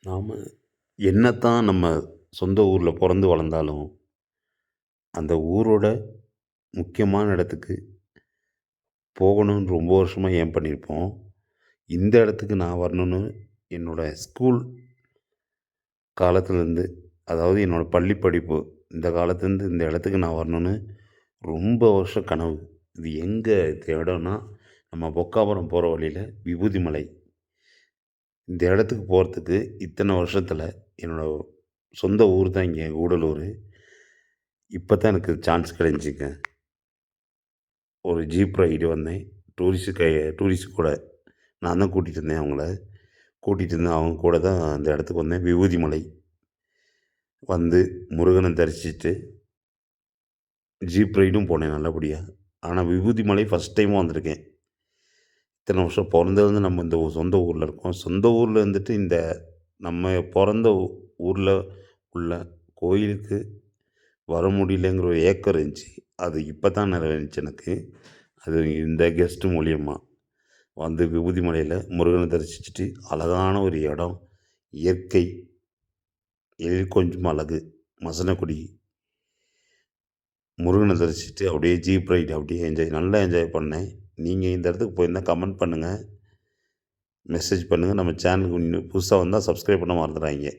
நாம என்னத்தான் நம்ம சொந்த ஊர்ல பொறந்து வளர்ந்தாலும், அந்த ஊரோட முக்கியமான இடத்துக்கு போகணும்னு ரொம்ப வருஷமா ஏம் பண்ணியிருப்போம். இந்த இடத்துக்கு நான் வரணும்னு என்னோட ஸ்கூல் காலத்துலேருந்து, அதாவது என்னோட பள்ளி படிப்பு இந்த காலத்துலேருந்து இந்த இடத்துக்கு நான் வரணும்னு ரொம்ப வருஷம் கனவு. இது எங்க இந்த இடம்னா, நம்ம பொக்காபுரம் போற வழியில விபூதி மலை. இந்த இடத்துக்கு போறதுக்கு இத்தனை வருஷத்துல என்னோட சொந்த ஊர் தான் இங்க கூடலூரு. இப்ப தான் எனக்கு சான்ஸ் கிடைச்சுங்க. ஒரு ஜீப் ரைடு வந்தேன். டூரிஸ்ட் கூட நான் தான் கூட்டிட்டு இருந்தேன் அவங்கள. கூட்டிட்டு இருந்தேன். அவங்க கூட தான் அந்த இடத்துக்கு வந்தேன். விபூதி மலை. வந்து முருகன தரிசிச்சுட்டு, ஜீப் ரைடும் போனேன் நல்லபடியா. ஆனா விபூதி மலை ஃபர்ஸ்ட் டைமா வந்திருக்கேன். இத்தனை வருஷம் பொறந்ததுலருந்து நம்ம இந்த சொந்த ஊர்ல இருக்கோம். சொந்த ஊர்ல இருந்துட்டு இந்த நம்ம பொறந்த ஊர்ல உள்ள கோயிலுக்கு வர முடியலங்கிற ஒரு ஏக்கம் இருந்துச்சு. அது இப்ப தான் நிறைவேறுச்சு எனக்கு. அது இந்த கெஸ்ட்டு மூலியமா. வந்து விபூதி மலையில முருகனை தரிசிச்சுட்டு, அழகான ஒரு இடம். இயற்கை, எழில் கொஞ்சும் அழகு. மசனக்குடி. முருகனை தரிசிச்சுட்டு அப்படியே ஜீப் ரைடு அப்படியே நல்லா என்ஜாய் பண்ணேன். நீங்க இந்த இடத்துக்கு போயிருந்தா கமெண்ட் பண்ணுங்க. மெசேஜ் பண்ணுங்க. நம்ம சேனலுக்கு இன்னும் புதுசா வந்தா சப்ஸ்கிரைப் பண்ண மறந்துறாதீங்க.